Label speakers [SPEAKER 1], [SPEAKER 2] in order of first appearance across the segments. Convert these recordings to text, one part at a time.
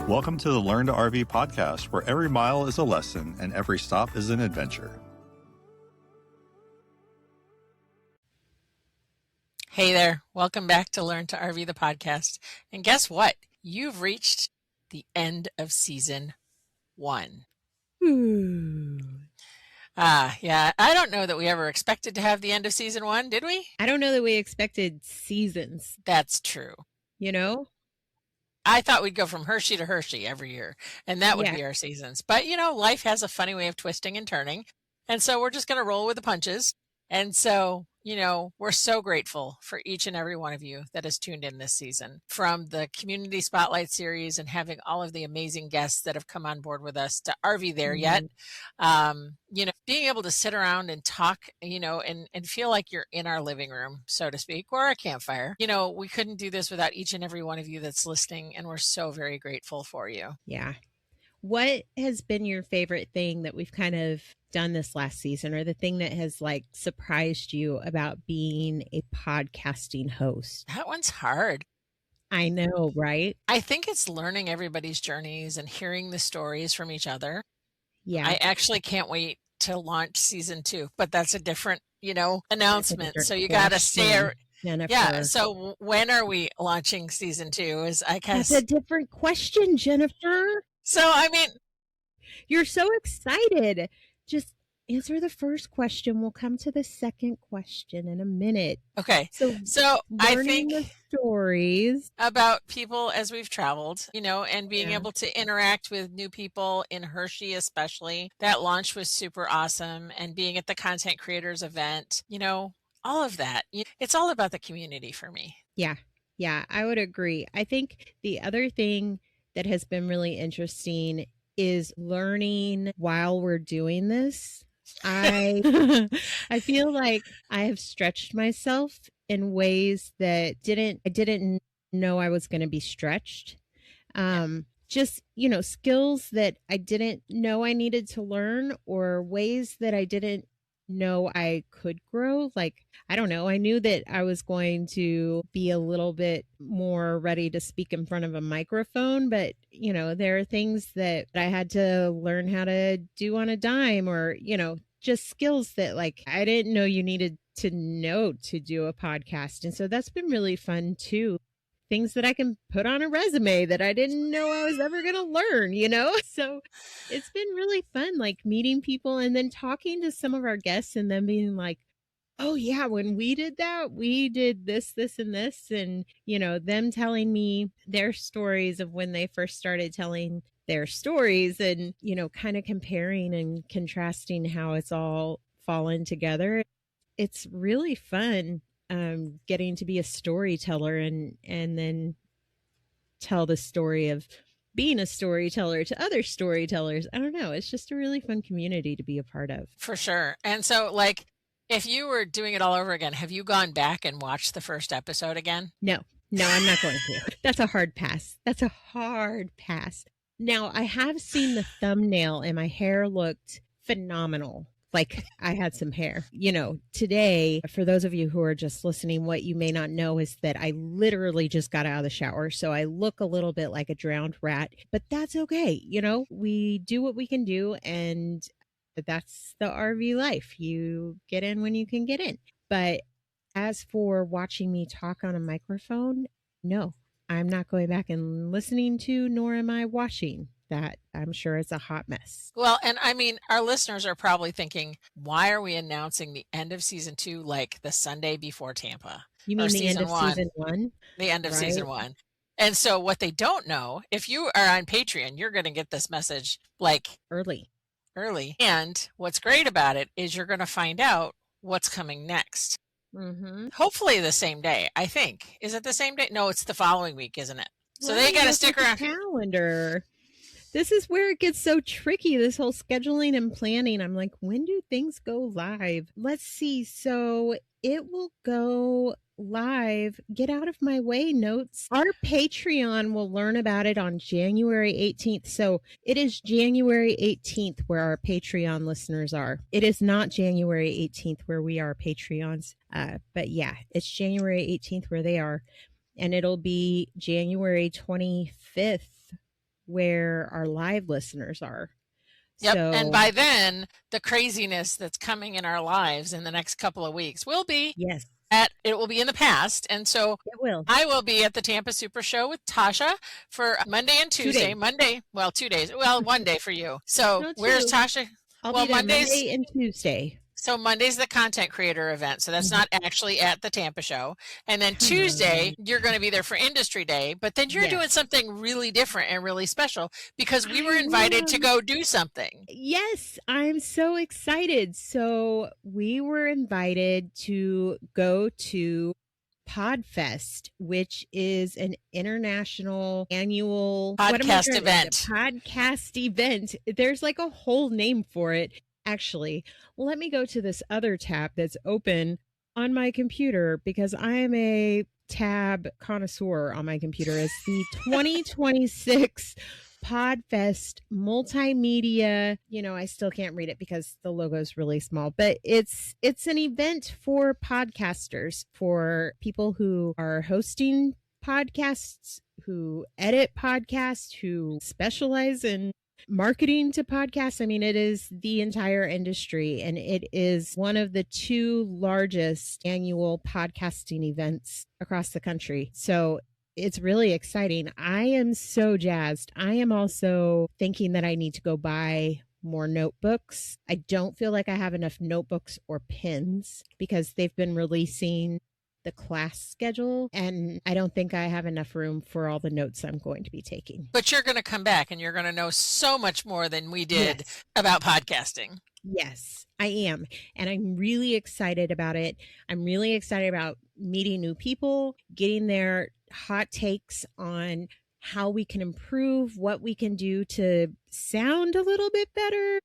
[SPEAKER 1] Welcome to the Learn to RV podcast, where every mile is a lesson and every stop is an adventure.
[SPEAKER 2] Hey there. Welcome back to Learn to RV, the podcast. And guess what? You've reached the end of season 1. Yeah. I don't know that we ever expected to have the end of season 1, did we?
[SPEAKER 3] I don't know that we expected seasons.
[SPEAKER 2] That's true.
[SPEAKER 3] You know?
[SPEAKER 2] I thought we'd go from Hershey to Hershey every year, and that would be our seasons. But, life has a funny way of twisting and turning. And so we're just going to roll with the punches. And so, we're so grateful for each and every one of you that has tuned in this season, from the Community Spotlight series and having all of the amazing guests that have come on board with us to RV There Yet. Being able to sit around and talk, and feel like you're in our living room, so to speak, or a campfire. We couldn't do this without each and every one of you that's listening, and we're so very grateful for you.
[SPEAKER 3] Yeah. What has been your favorite thing that we've kind of done this last season, or the thing that has surprised you about being a podcasting host?
[SPEAKER 2] That one's hard.
[SPEAKER 3] I know, right?
[SPEAKER 2] I think it's learning everybody's journeys and hearing the stories from each other.
[SPEAKER 3] Yeah.
[SPEAKER 2] I actually can't wait to launch season 2, but that's a different, announcement. So you got to stay.
[SPEAKER 3] Jennifer.
[SPEAKER 2] Yeah. So when are we launching season 2?
[SPEAKER 3] That's a different question, Jennifer.
[SPEAKER 2] So,
[SPEAKER 3] you're so excited. Just answer the first question. We'll come to the second question in a minute.
[SPEAKER 2] Okay. So I think
[SPEAKER 3] the stories
[SPEAKER 2] about people as we've traveled, and being able to interact with new people in Hershey, especially. That launch was super awesome. And being at the Content Creators event, all of that. It's all about the community for me.
[SPEAKER 3] Yeah. Yeah, I would agree. I think the other thing that has been really interesting is learning while we're doing this. I feel like I have stretched myself in ways that I didn't know I was going to be stretched. Just, skills that I didn't know I needed to learn, or ways that I didn't know I could grow. I don't know. I knew that I was going to be a little bit more ready to speak in front of a microphone, but there are things that I had to learn how to do on a dime, or, just skills that I didn't know you needed to know to do a podcast. And so that's been really fun too. Things that I can put on a resume that I didn't know I was ever going to learn, So it's been really fun, meeting people and then talking to some of our guests and then being like, oh yeah, when we did that, we did this, this, and this. And, them telling me their stories of when they first started telling their stories, and, kind of comparing and contrasting how it's all fallen together. It's really fun. Getting to be a storyteller and then tell the story of being a storyteller to other storytellers. I don't know. It's just a really fun community to be a part of.
[SPEAKER 2] For sure. And so if you were doing it all over again, have you gone back and watched the first episode again?
[SPEAKER 3] No, I'm not going to. That's a hard pass. Now, I have seen the thumbnail and my hair looked phenomenal. I had some hair. Today, for those of you who are just listening, what you may not know is that I literally just got out of the shower. So I look a little bit like a drowned rat, but that's okay. We do what we can do, and that's the RV life. You get in when you can get in. But as for watching me talk on a microphone, no, I'm not going back and listening to, nor am I watching that. I'm sure it's a hot mess.
[SPEAKER 2] Well, and our listeners are probably thinking, why are we announcing the end of season 2 the Sunday before Tampa?
[SPEAKER 3] You mean the end of season 1?
[SPEAKER 2] The end of season 1. And so what they don't know, if you are on Patreon, you're going to get this message
[SPEAKER 3] early.
[SPEAKER 2] And what's great about it is you're going to find out what's coming next.
[SPEAKER 3] Mm-hmm.
[SPEAKER 2] Hopefully the same day, I think. Is it the same day? No, it's the following week, isn't it? So they got to stick around.
[SPEAKER 3] Calendar. This is where it gets so tricky, this whole scheduling and planning. I'm like, when do things go live? Let's see. So it will go live. Get out of my way, notes. Our Patreon will learn about it on January 18th. So it is January 18th where our Patreon listeners are. It is not January 18th where we are Patreons. But yeah, it's January 18th where they are. And it'll be January 25th where our live listeners are.
[SPEAKER 2] Yep.
[SPEAKER 3] So,
[SPEAKER 2] and by then, the craziness that's coming in our lives in the next couple of weeks will be
[SPEAKER 3] yes,
[SPEAKER 2] it will be in the past. And so
[SPEAKER 3] it will.
[SPEAKER 2] I will be at the Tampa Super Show with Tasha for Monday and Tuesday.
[SPEAKER 3] 2 days.
[SPEAKER 2] Monday, well, 2 days. Well, 1 day for you. So
[SPEAKER 3] No,
[SPEAKER 2] where's
[SPEAKER 3] 2.
[SPEAKER 2] Tasha?
[SPEAKER 3] I'll
[SPEAKER 2] well,
[SPEAKER 3] be there
[SPEAKER 2] Mondays.
[SPEAKER 3] Monday and Tuesday.
[SPEAKER 2] So Monday's the content creator event. So that's not actually at the Tampa show. And then Tuesday, you're going to be there for Industry Day. But then you're doing something really different and really special because we were invited to go do something.
[SPEAKER 3] Yes, I'm so excited. So we were invited to go to PodFest, which is an international annual
[SPEAKER 2] podcast event.
[SPEAKER 3] Podcast event. There's like a whole name for it. Actually, let me go to this other tab that's open on my computer because I am a tab connoisseur on my computer. It's the 2026 PodFest Multimedia. You know, I still can't read it because the logo is really small, but it's an event for podcasters, for people who are hosting podcasts, who edit podcasts, who specialize in marketing to podcasts. I mean, it is the entire industry, and it is one of the 2 largest annual podcasting events across the country. So it's really exciting. I am so jazzed. I am also thinking that I need to go buy more notebooks. I don't feel like I have enough notebooks or pens because they've been releasing the class schedule, and I don't think I have enough room for all the notes I'm going to be taking.
[SPEAKER 2] But you're going to come back and you're going to know so much more than we did about podcasting.
[SPEAKER 3] Yes, I am. And I'm really excited about it. I'm really excited about meeting new people, getting their hot takes on how we can improve, what we can do to sound a little bit better,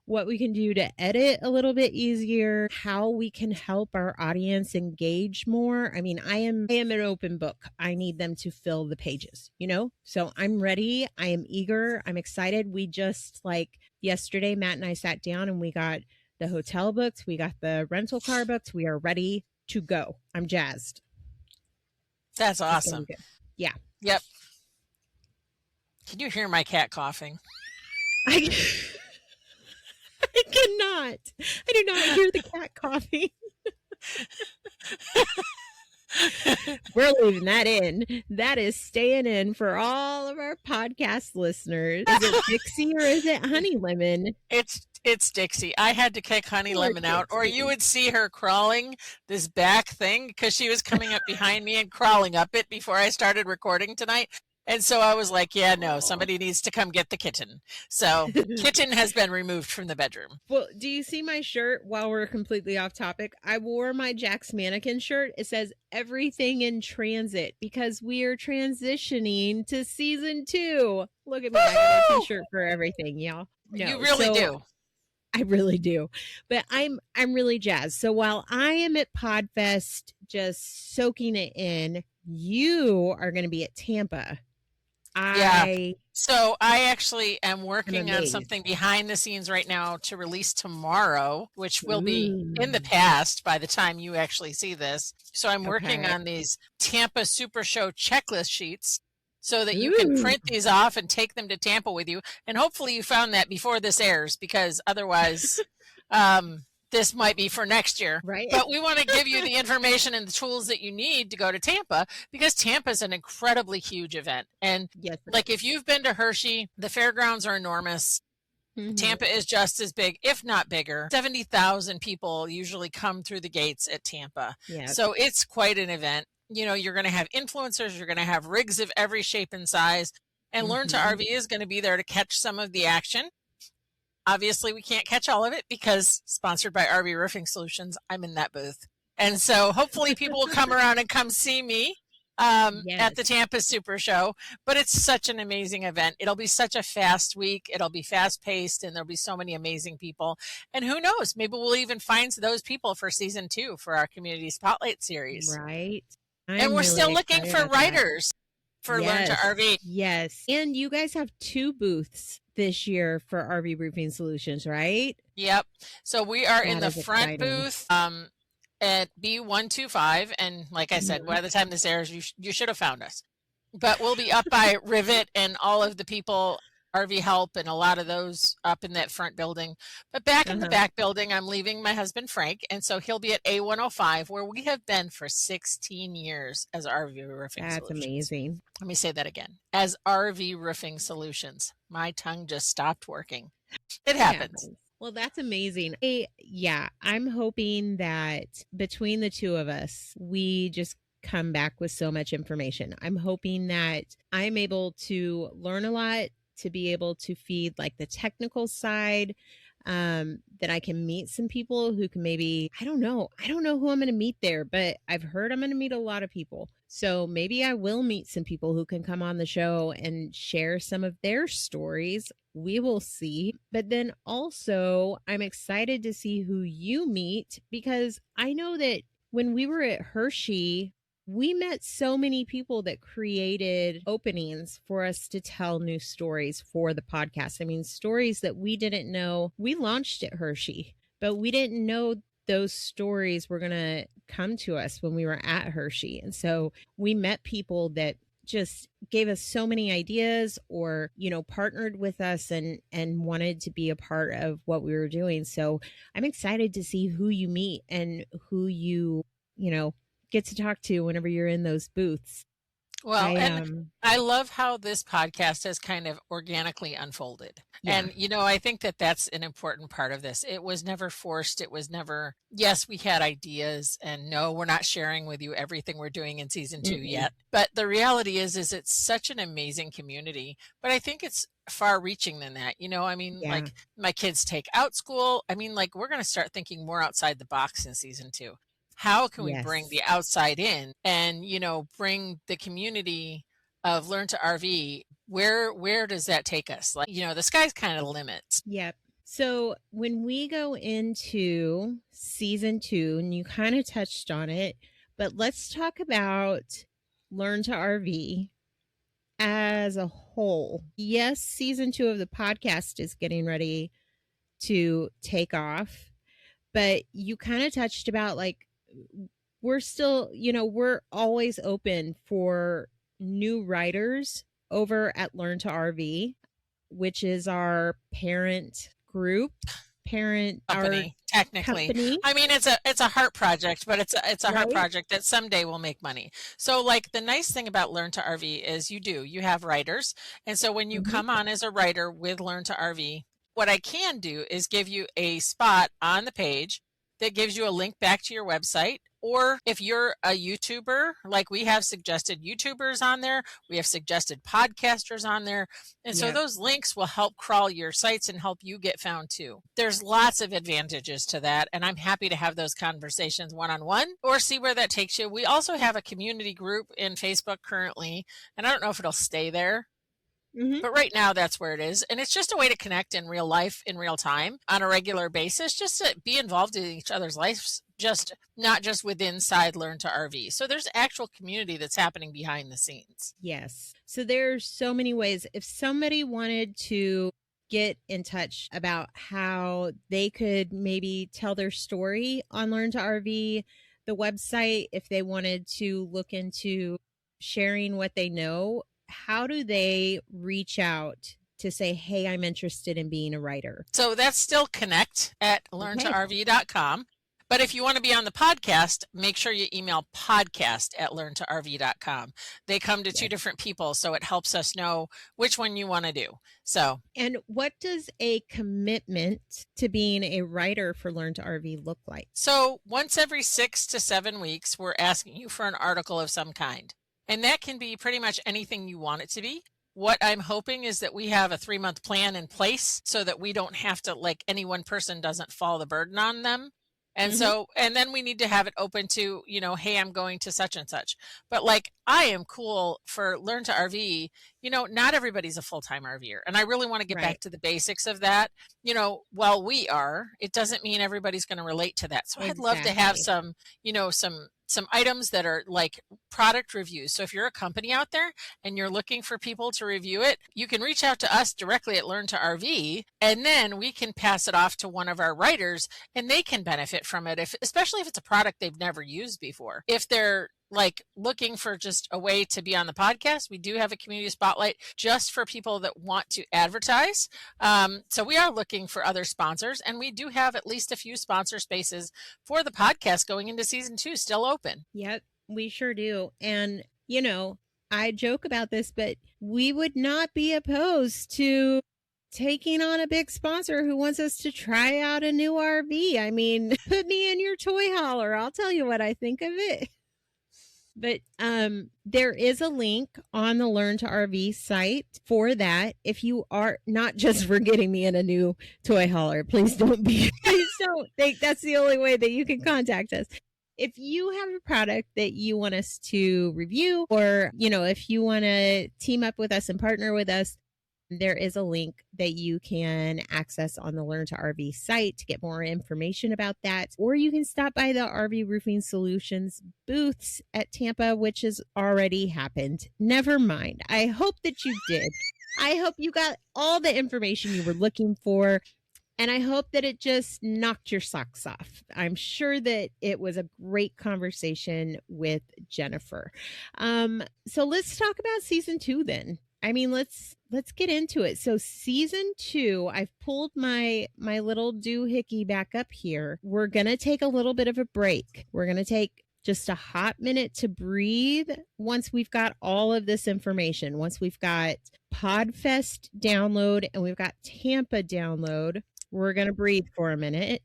[SPEAKER 3] what we can do to edit a little bit easier, how we can help our audience engage more. I mean, I am an open book. I need them to fill the pages, you know? So I'm ready. I am eager. I'm excited. We just yesterday, Matt and I sat down and we got the hotel booked. We got the rental car booked. We are ready to go. I'm jazzed.
[SPEAKER 2] That's awesome.
[SPEAKER 3] Yeah.
[SPEAKER 2] Yep. Can you hear my cat coughing?
[SPEAKER 3] I cannot. I do not hear the cat coughing. We're leaving that in. That is staying in for all of our podcast listeners. Is it Dixie or is it Honey Lemon?
[SPEAKER 2] It's Dixie. I had to kick Honey Lemon out, or you would see her crawling this back thing because she was coming up behind me and crawling up it before I started recording tonight. And so I was like, yeah, no, somebody needs to come get the kitten. So kitten has been removed from the bedroom.
[SPEAKER 3] Well, do you see my shirt while we're completely off topic? I wore my Jack's Mannequin shirt. It says everything in transit because we are transitioning to season 2. Look at me. I got a t-shirt for everything, y'all. No,
[SPEAKER 2] you really do.
[SPEAKER 3] I really do. But I'm really jazzed. So while I am at PodFest just soaking it in, you are going to be at Tampa.
[SPEAKER 2] So I actually am working on something behind the scenes right now to release tomorrow, which will be in the past by the time you actually see this. So I'm working on these Tampa Super Show checklist sheets so that you can print these off and take them to Tampa with you. And hopefully you found that before this airs, because otherwise this might be for next year.
[SPEAKER 3] Right.
[SPEAKER 2] But we want to give you the information and the tools that you need to go to Tampa, because Tampa is an incredibly huge event. And if you've been to Hershey, the fairgrounds are enormous. Mm-hmm. Tampa is just as big, if not bigger. 70,000 people usually come through the gates at Tampa. Yeah. So it's quite an event. You know, you're going to have influencers, you're going to have rigs of every shape and size, and Learn to RV is going to be there to catch some of the action. Obviously, we can't catch all of it because sponsored by RV Roofing Solutions, I'm in that booth. And so hopefully people will come around and come see me at the Tampa Super Show. But it's such an amazing event. It'll be such a fast week. It'll be fast paced, and there'll be so many amazing people. And who knows, maybe we'll even find those people for season 2 for our Community Spotlight series.
[SPEAKER 3] Right.
[SPEAKER 2] And we're still looking for writers for Learn to RV.
[SPEAKER 3] Yes. And you guys have 2 booths this year for RV Roofing Solutions, right?
[SPEAKER 2] Yep. So we are in the front booth at B125. And like I said, by the time this airs, you should have found us. but we'll be up by Rivet and all of the people, RV Help and a lot of those up in that front building. But back in the back building, I'm leaving my husband Frank, and so he'll be at A105, where we have been for 16 years as RV Roofing
[SPEAKER 3] That's
[SPEAKER 2] Solutions.
[SPEAKER 3] amazing.
[SPEAKER 2] Let me say that again. As RV Roofing Solutions. My tongue just stopped working. It happens.
[SPEAKER 3] Yeah. Well, that's amazing. I'm hoping that between the two of us, we just come back with so much information. I'm hoping that I'm able to learn a lot, to be able to feed like the technical side, that I can meet some people who can maybe, I don't know who I'm going to meet there, but I've heard I'm going to meet a lot of people. So maybe I will meet some people who can come on the show and share some of their stories. We will see. But then also, I'm excited to see who you meet, because I know that when we were at Hershey, we met so many people that created openings for us to tell new stories for the podcast. I mean, stories that we didn't know. We launched at Hershey, but we didn't know those stories were going to come to us when we were at Hershey. And so we met people that just gave us so many ideas, or, partnered with us and wanted to be a part of what we were doing. So I'm excited to see who you meet and who you get to talk to whenever you're in those booths.
[SPEAKER 2] Well, I love how this podcast has kind of organically unfolded. Yeah. And, I think that that's an important part of this. It was never forced. It was never, yes, we had ideas, and no, we're not sharing with you everything we're doing in season 2 yet. But the reality is it's such an amazing community, but I think it's far reaching than that. Like my kids take out school. We're going to start thinking more outside the box in season 2. How can we bring the outside in and, bring the community of Learn to RV? Where does that take us? The sky's kind of the limit.
[SPEAKER 3] Yep. So when we go into season 2, and you kind of touched on it, but let's talk about Learn to RV as a whole. Yes, season 2 of the podcast is getting ready to take off, but you kind of touched about we're still, we're always open for new writers over at Learn to RV, which is our parent group, company,
[SPEAKER 2] technically. Company. It's a heart project, but it's a heart project that someday will make money. So the nice thing about Learn to RV is you have writers. And so when you come on as a writer with Learn to RV, what I can do is give you a spot on the page that gives you a link back to your website. Or if you're a YouTuber, we have suggested YouTubers on there, we have suggested podcasters on there. And so those links will help crawl your sites and help you get found too. There's lots of advantages to that. And I'm happy to have those conversations one-on-one or see where that takes you. We also have a community group in Facebook currently, and I don't know if it'll stay there. But right now that's where it is. And it's just a way to connect in real life, in real time, on a regular basis, just to be involved in each other's lives, not just inside Learn to RV. So there's actual community that's happening behind the scenes.
[SPEAKER 3] Yes. So there's so many ways. If somebody wanted to get in touch about how they could maybe tell their story on Learn to RV, the website, if they wanted to look into sharing what they know, how do they reach out to say, hey, I'm interested in being a writer?
[SPEAKER 2] So that's still connect at learntorv.com. But if you want to be on the podcast, make sure you email podcast@learntorv.com. They come to 2 different people, so it helps us know which one you want to do. So,
[SPEAKER 3] and what does a commitment to being a writer for Learn to RV look like?
[SPEAKER 2] So once every 6 to 7 weeks, we're asking you for an article of some kind. And that can be pretty much anything you want it to be. What I'm hoping is that we have a 3-month plan in place so that we don't have to, any one person doesn't fall the burden on them. And so, and then we need to have it open to, hey, I'm going to such and such. But I am cool for Learn to RV, not everybody's a full-time RVer. And I really want to get back to the basics of that. While we are, it doesn't mean everybody's going to relate to that. So I'd love to have some, some items that are product reviews. So if you're a company out there and you're looking for people to review it, you can reach out to us directly at Learn to RV, and then we can pass it off to one of our writers and they can benefit from it, especially if it's a product they've never used before. If they're like looking for just a way to be on the podcast, we do have a community spotlight just for people that want to advertise. So we are looking for other sponsors, and we do have at least a few sponsor spaces for the podcast going into season 2 still open.
[SPEAKER 3] Yep, we sure do. And, you know, I joke about this, but we would not be opposed to taking on a big sponsor who wants us to try out a new RV. I mean, put me in your toy hauler. I'll tell you what I think of it. But there is a link on the Learn to RV site for that. If you are not just for getting me in a new toy hauler, please don't think that's the only way that you can contact us. If you have a product that you want us to review, or, you know, if you want to team up with us and partner with us, there is a link that you can access on the Learn to RV site to get more information about that. Or you can stop by the RV Roofing Solutions booths at Tampa, which has already happened. Never mind. I hope that you did. I hope you got all the information you were looking for. And I hope that it just knocked your socks off. I'm sure that it was a great conversation with Jennifer. So let's talk about season 2 then. I mean, let's get into it. So season 2, I've pulled my little doohickey back up here. We're going to take a little bit of a break. We're going to take just a hot minute to breathe once we've got all of this information. Once we've got PodFest download and we've got Tampa download, we're going to breathe for a minute.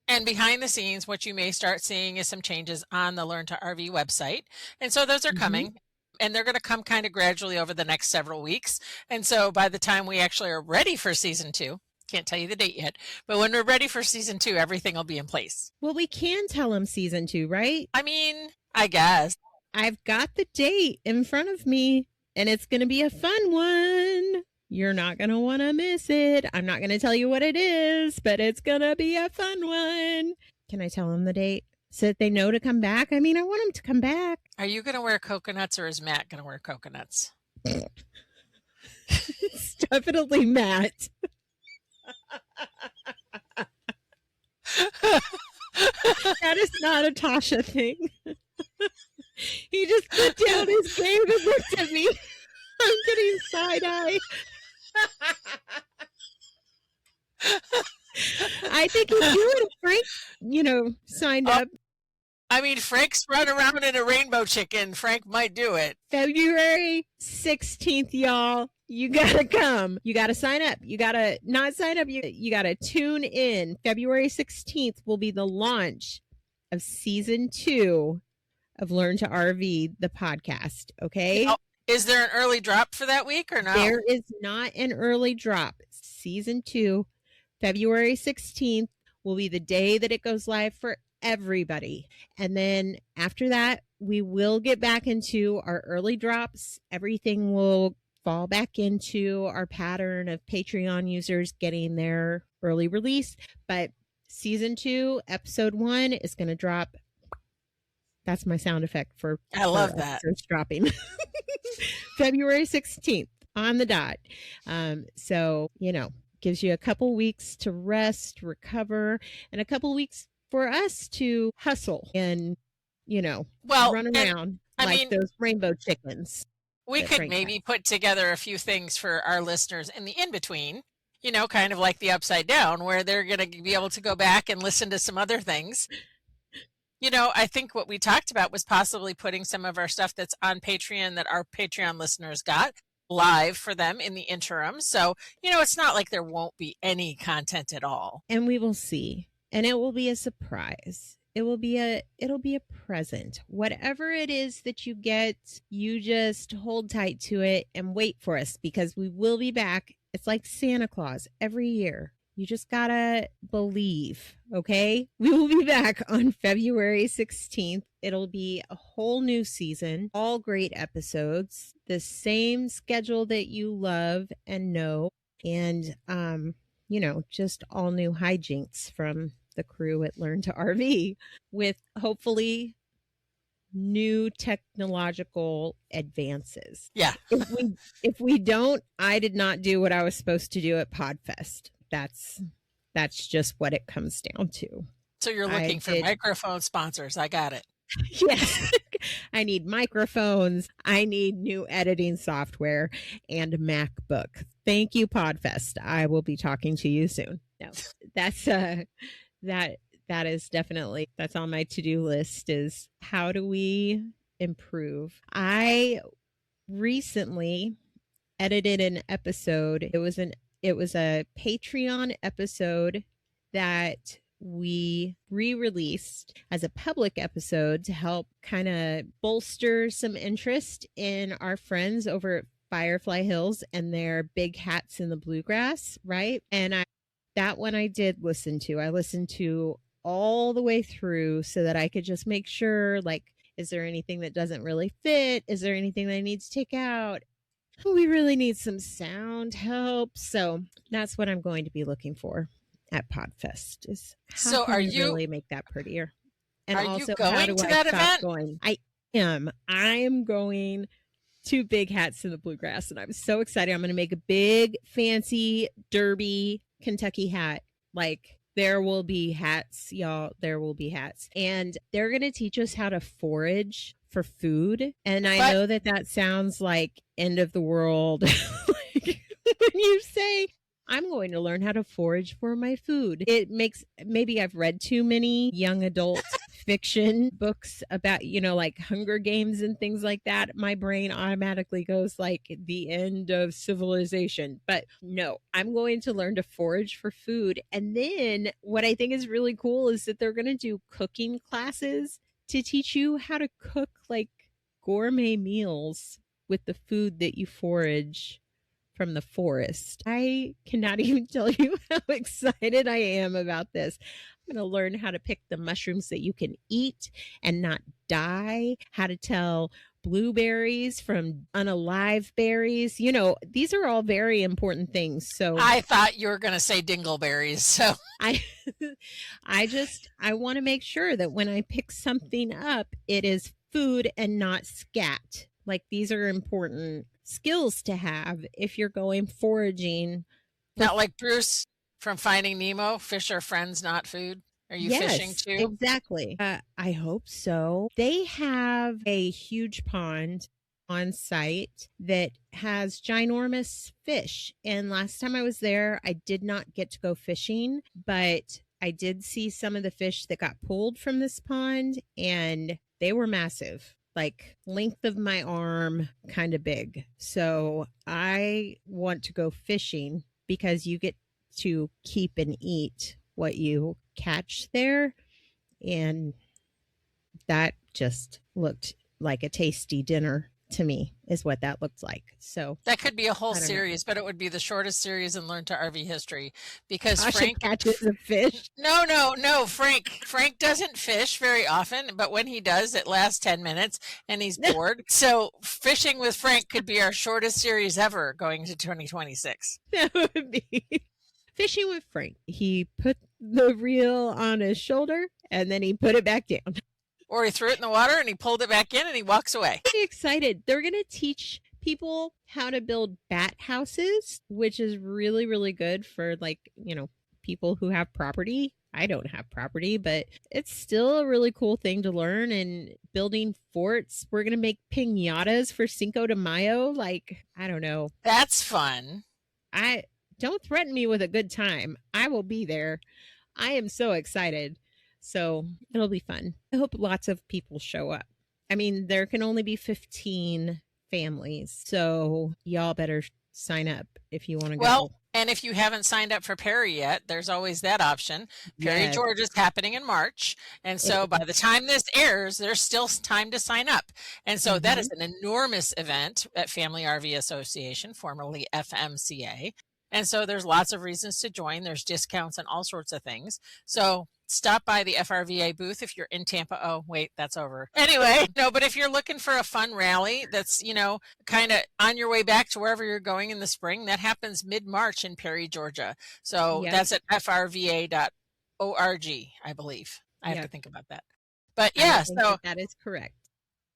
[SPEAKER 2] And behind the scenes, what you may start seeing is some changes on the Learn to RV website. And so those are coming. And they're going to come kind of gradually over the next several weeks. And so by the time we actually are ready for season 2, can't tell you the date yet, but when we're ready for season 2, everything will be in place.
[SPEAKER 3] Well, we can tell them season 2, right?
[SPEAKER 2] I mean, I guess.
[SPEAKER 3] I've got the date in front of me, and it's going to be a fun one. You're not going to want to miss it. I'm not going to tell you what it is, but it's going to be a fun one. Can I tell them the date so that they know to come back? I mean, I want them to come back.
[SPEAKER 2] Are you going to wear coconuts, or is Matt going to wear coconuts?
[SPEAKER 3] It's definitely Matt. That is not a Tasha thing. He just put down his game and looked at me. I'm getting side-eye. I think he's doing Frank, signed up.
[SPEAKER 2] I mean, Frank's run around in a rainbow chicken. Frank might do it.
[SPEAKER 3] February 16th, y'all. You gotta come. You gotta sign up. You gotta not sign up. You gotta tune in. February 16th will be the launch of season 2 of Learn to RV, the podcast. Okay.
[SPEAKER 2] Oh, is there an early drop for that week or no?
[SPEAKER 3] There is not an early drop. Season 2, February 16th will be the day that it goes live for everybody. And then after that, we will get back into our early drops. Everything will fall back into our pattern of Patreon users getting their early release. But season 2, episode 1 is going to drop. That's my sound effect for
[SPEAKER 2] I love that.
[SPEAKER 3] Dropping February 16th on the dot. So, gives you a couple weeks to rest, recover, and a couple weeks for us to hustle and, run around those rainbow chickens.
[SPEAKER 2] We could maybe put together a few things for our listeners in the in-between, kind of like the Upside Down, where they're going to be able to go back and listen to some other things. I think what we talked about was possibly putting some of our stuff that's on Patreon that our Patreon listeners got live for them in the interim. So, it's not like there won't be any content at all.
[SPEAKER 3] And we will see. And it will be a surprise. It'll be a present. Whatever it is that you get, you just hold tight to it and wait for us, because we will be back. It's like Santa Claus every year. You just gotta believe, okay? We will be back on February 16th. It'll be a whole new season, all great episodes, the same schedule that you love and know, and, just all new hijinks from the crew at Learn to RV, with hopefully new technological advances.
[SPEAKER 2] Yeah.
[SPEAKER 3] If we don't, I did not do what I was supposed to do at PodFest. That's just what it comes down to.
[SPEAKER 2] So you're looking for microphone sponsors. I got it.
[SPEAKER 3] Yes. I need microphones. I need new editing software and a MacBook. Thank you, PodFest. I will be talking to you soon. No, that's that is definitely, that's on my to-do list, is how do we improve? I recently edited an episode. It was a Patreon episode that we re-released as a public episode to help kind of bolster some interest in our friends over at Firefly Hills and their big hats in the Bluegrass, right? And that one I did listen to. I listened to all the way through so that I could just make sure, like, is there anything that doesn't really fit? Is there anything that I need to take out? We really need some sound help. So that's what I'm going to be looking for at PodFest, is how can we really make that prettier? And
[SPEAKER 2] are
[SPEAKER 3] also,
[SPEAKER 2] you going
[SPEAKER 3] how do
[SPEAKER 2] to
[SPEAKER 3] I
[SPEAKER 2] that
[SPEAKER 3] stop
[SPEAKER 2] event?
[SPEAKER 3] going? I am going to Big Hats in the Bluegrass, and I'm so excited. I'm going to make a big, fancy, derby Kentucky hat. Like, there will be hats, y'all. There will be hats. And they're going to teach us how to forage for food. And I know that sounds like end of the world. Like, when you say, I'm going to learn how to forage for my food, it makes, maybe I've read too many young adult fiction books about, like Hunger Games and things like that. My brain automatically goes like the end of civilization. But no, I'm going to learn to forage for food. And then what I think is really cool is that they're going to do cooking classes to teach you how to cook like gourmet meals with the food that you forage from the forest. I cannot even tell you how excited I am about this. I'm going to learn how to pick the mushrooms that you can eat and not die, how to tell blueberries from unalive berries. These are all very important things. So
[SPEAKER 2] I thought you were going to say dingleberries. So
[SPEAKER 3] I want to make sure that when I pick something up, it is food and not scat. Like, these are important skills to have if you're going foraging.
[SPEAKER 2] Not like Bruce from Finding Nemo, fish are friends, not food. Are you fishing too?
[SPEAKER 3] Exactly. I hope so. They have a huge pond on site that has ginormous fish. And last time I was there, I did not get to go fishing, but I did see some of the fish that got pulled from this pond, and they were massive. Like length of my arm, kind of big. So I want to go fishing because you get to keep and eat what you catch there. And that just looked like a tasty dinner to me, is what that looked like. So
[SPEAKER 2] that could be a whole series, but it would be the shortest series in Learn to RV history, because
[SPEAKER 3] Tasha
[SPEAKER 2] Frank
[SPEAKER 3] catches a fish.
[SPEAKER 2] No. Frank doesn't fish very often, but when he does, it lasts 10 minutes and he's bored. So fishing with Frank could be our shortest series ever going to 2026.
[SPEAKER 3] That would be fishing with Frank. He put the reel on his shoulder and then he put it back down.
[SPEAKER 2] Or he threw it in the water and he pulled it back in and he walks away.
[SPEAKER 3] I'm excited. They're going to teach people how to build bat houses, which is really, really good for, like, people who have property. I don't have property, but it's still a really cool thing to learn. And building forts. We're going to make piñatas for Cinco de Mayo. Like, I don't know.
[SPEAKER 2] That's fun.
[SPEAKER 3] Don't threaten me with a good time. I will be there. I am so excited. So it'll be fun. I hope lots of people show up. I mean, there can only be 15 families. So y'all better sign up if you want to go.
[SPEAKER 2] Well, and if you haven't signed up for Perry yet, there's always that option. Perry, Georgia is happening in March. And so by the time this airs, there's still time to sign up. And so that is an enormous event at Family RV Association, formerly FMCA. And so there's lots of reasons to join. There's discounts and all sorts of things. So stop by the FRVA booth if you're in Tampa. Oh, wait, that's over. Anyway, no, but if you're looking for a fun rally that's, kind of on your way back to wherever you're going in the spring, that happens mid-March in Perry, Georgia. So that's at frva.org, I believe. I have to think about that. But yeah, so
[SPEAKER 3] that is correct.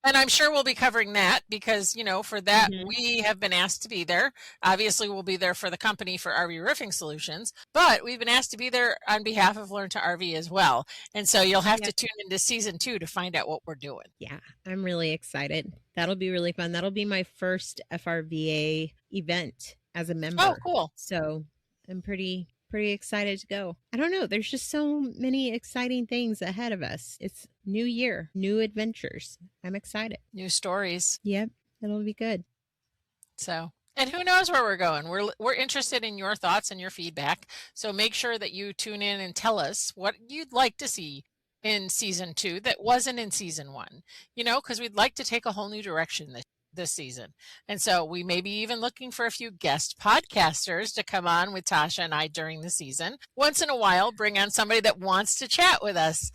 [SPEAKER 2] And I'm sure we'll be covering that because, for that,
[SPEAKER 3] Mhm.
[SPEAKER 2] we have been asked to be there. Obviously, we'll be there for the company for RV Roofing Solutions, but we've been asked to be there on behalf of Learn to RV as well. And so you'll have to tune into season 2 to find out what we're doing.
[SPEAKER 3] Yeah, I'm really excited. That'll be really fun. That'll be my first FRVA event as a member.
[SPEAKER 2] Oh, cool.
[SPEAKER 3] So I'm pretty excited to go. I don't know. There's just so many exciting things ahead of us. It's new year, new adventures. I'm excited.
[SPEAKER 2] New stories.
[SPEAKER 3] Yep, it'll be good.
[SPEAKER 2] So, and who knows where we're going? We're interested in your thoughts and your feedback. So make sure that you tune in and tell us what you'd like to see in season 2 that wasn't in season 1. Because we'd like to take a whole new direction this season. And so we may be even looking for a few guest podcasters to come on with Tasha and I during the season. Once in a while, bring on somebody that wants to chat with us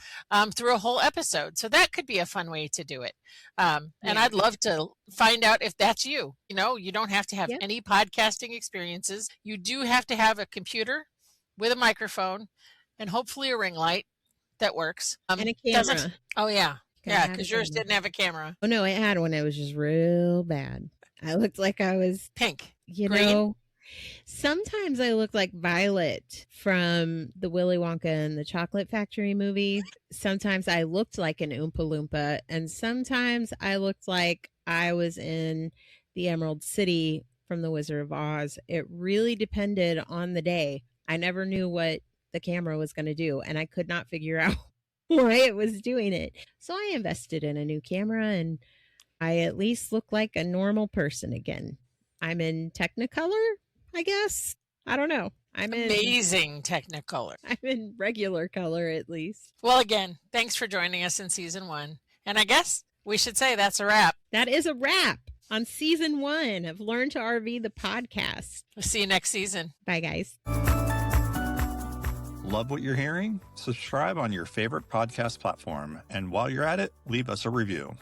[SPEAKER 2] through a whole episode. So that could be a fun way to do it. And I'd love to find out if that's you. You don't have to have any podcasting experiences. You do have to have a computer with a microphone and hopefully a ring light that works.
[SPEAKER 3] And a camera.
[SPEAKER 2] Oh, yeah. Yeah, because yours didn't have a camera.
[SPEAKER 3] Oh, no, it had one. It was just real bad. I looked like I was
[SPEAKER 2] pink.
[SPEAKER 3] Green? Sometimes I look like Violet from the Willy Wonka and the Chocolate Factory movie. Sometimes I looked like an Oompa Loompa. And sometimes I looked like I was in the Emerald City from the Wizard of Oz. It really depended on the day. I never knew what the camera was going to do, and I could not figure out why it was doing it. So I invested in a new camera, and I at least look like a normal person again. I'm in Technicolor, I guess. I don't know.
[SPEAKER 2] Amazing Technicolor.
[SPEAKER 3] I'm in regular color at least.
[SPEAKER 2] Well, again, thanks for joining us in season 1. And I guess we should say that's a wrap.
[SPEAKER 3] That is a wrap on season 1 of Learn to RV, the podcast.
[SPEAKER 2] We'll see you next season.
[SPEAKER 3] Bye, guys.
[SPEAKER 1] Love what you're hearing? Subscribe on your favorite podcast platform. And while you're at it, leave us a review.